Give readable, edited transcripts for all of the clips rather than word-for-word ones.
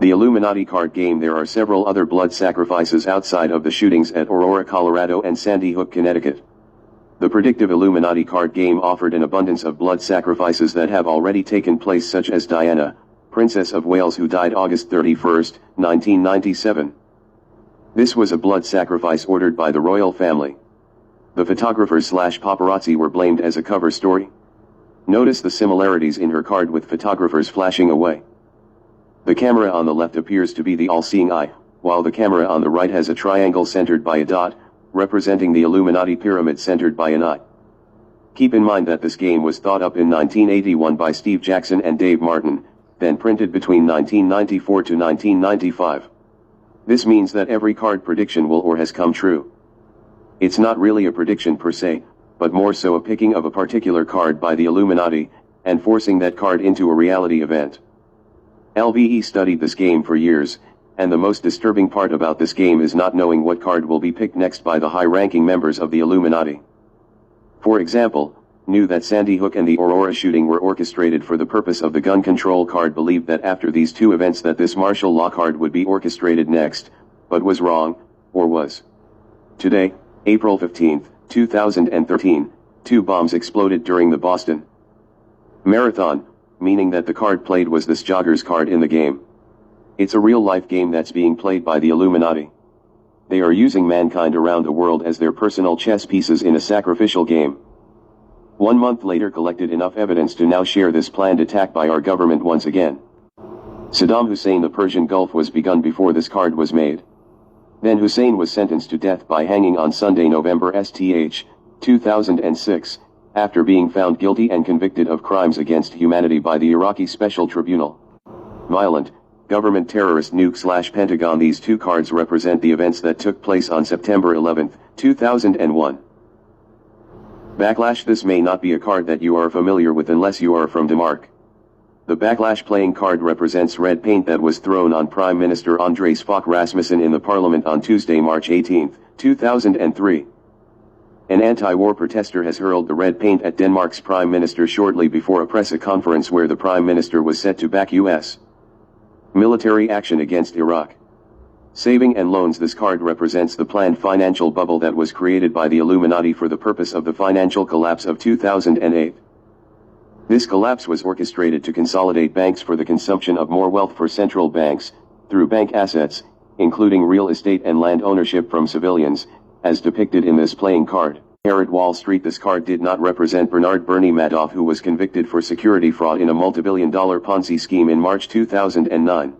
The Illuminati card game. There are several other blood sacrifices outside of the shootings at Aurora, Colorado and Sandy Hook, Connecticut. The predictive Illuminati card game offered an abundance of blood sacrifices that have already taken place, such as Diana, Princess of Wales, who died August 31, 1997. This was a blood sacrifice ordered by the royal family. The photographers/paparazzi were blamed as a cover story. Notice the similarities in her card with photographers flashing away. The camera on the left appears to be the all-seeing eye, while the camera on the right has a triangle centered by a dot, representing the Illuminati pyramid centered by an eye. Keep in mind that this game was thought up in 1981 by Steve Jackson and Dave Martin, then printed between 1994 to 1995. This means that every card prediction will or has come true. It's not really a prediction per se, but more so a picking of a particular card by the Illuminati, and forcing that card into a reality event. LVE studied this game for years, and the most disturbing part about this game is not knowing what card will be picked next by the high-ranking members of the Illuminati. For example, knew that Sandy Hook and the Aurora shooting were orchestrated for the purpose of the gun control card, believed that after these two events that this martial law card would be orchestrated next, but was wrong, or was. Today, April 15, 2013, 2 bombs exploded during the Boston Marathon, meaning that the card played was this jogger's card in the game. It's a real-life game that's being played by the Illuminati. They are using mankind around the world as their personal chess pieces in a sacrificial game. 1 month later, collected enough evidence to now share this planned attack by our government once again. Saddam Hussein. The Persian Gulf was begun before this card was made. Then Hussein was sentenced to death by hanging on Sunday, November 2006, after being found guilty and convicted of crimes against humanity by the Iraqi Special Tribunal. Violent, government terrorist nuke/Pentagon. These two cards represent the events that took place on September 11, 2001. Backlash. This may not be a card that you are familiar with unless you are from Denmark. The Backlash playing card represents red paint that was thrown on Prime Minister Anders Fogh Rasmussen in the Parliament on Tuesday, March 18, 2003. An anti-war protester has hurled the red paint at Denmark's Prime Minister shortly before a press conference where the Prime Minister was set to back U.S. military action against Iraq. Saving and loans. This card represents the planned financial bubble that was created by the Illuminati for the purpose of the financial collapse of 2008. This collapse was orchestrated to consolidate banks for the consumption of more wealth for central banks, through bank assets, including real estate and land ownership from civilians, as depicted in this playing card. At Wall Street. This card did not represent Bernard Bernie Madoff, who was convicted for security fraud in a multi-billion-dollar Ponzi scheme in March 2009.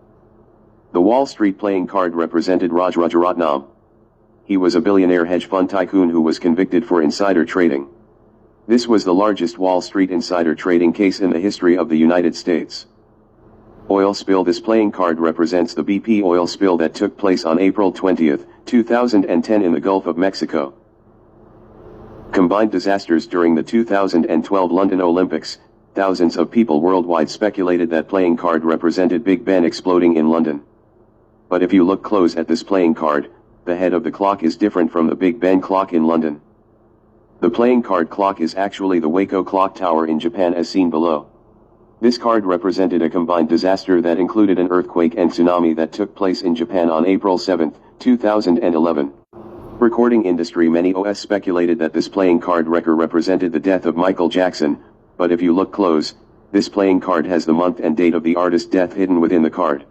The Wall Street playing card represented Raj Rajaratnam. He was a billionaire hedge fund tycoon who was convicted for insider trading. This was the largest Wall Street insider trading case in the history of the United States. Oil spill. This playing card represents the BP oil spill that took place on April 20, 2010 in the Gulf of Mexico. Combined disasters. During the 2012 London Olympics, thousands of people worldwide speculated that playing card represented Big Ben exploding in London. But if you look close at this playing card, the head of the clock is different from the Big Ben clock in London. The playing card clock is actually the Waco clock tower in Japan, as seen below. This card represented a combined disaster that included an earthquake and tsunami that took place in Japan on April 7, 2011. Recording industry. Many OS speculated that this playing card represented the death of Michael Jackson, but if you look close, this playing card has the month and date of the artist's death hidden within the card.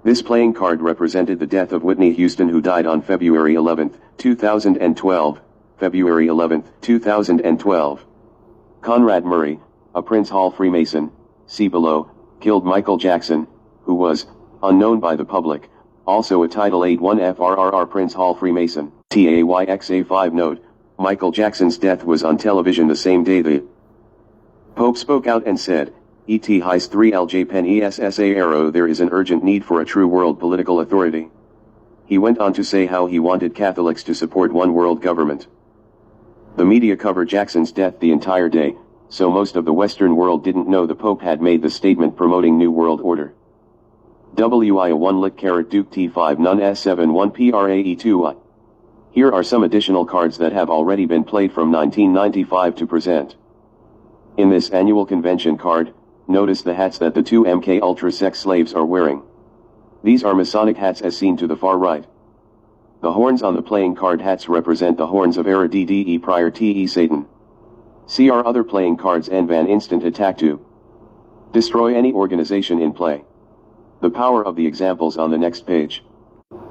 This playing card represented the death of Whitney Houston, who died on February 11, 2012, February 11, 2012. Conrad Murray, a Prince Hall Freemason, see below, killed Michael Jackson, who was, unknown by the public, also a Title 81 FRRR Prince Hall Freemason. TAYXA5 note, Michael Jackson's death was on television the same day the Pope spoke out and said, "Et his 3 LJ pen ESSA arrow, there is an urgent need for a true world political authority." He went on to say how he wanted Catholics to support one world government. The media covered Jackson's death the entire day, so most of the Western world didn't know the Pope had made the statement promoting New World Order. WIA 1 lit carat Duke T5 Nun S7 1 PRAE2I. Here are some additional cards that have already been played from 1995 to present. In this annual convention card, notice the hats that the two MK Ultra sex slaves are wearing. These are Masonic hats as seen to the far right. The horns on the playing card hats represent the horns of Era DDE prior TE Satan. See our other playing cards and ban instant attack to destroy any organization in play. The power of the examples on the next page.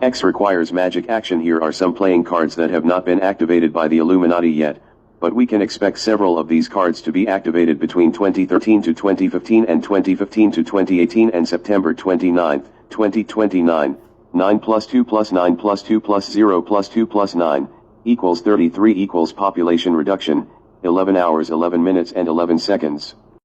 X requires magic action. Here are some playing cards that have not been activated by the Illuminati yet, but we can expect several of these cards to be activated between 2013 to 2015 and 2015 to 2018 and September 29, 2029. 9 plus 2 plus 9 plus 2 plus 0 plus 2 plus 9, equals 33 equals population reduction, 11 hours 11 minutes and 11 seconds.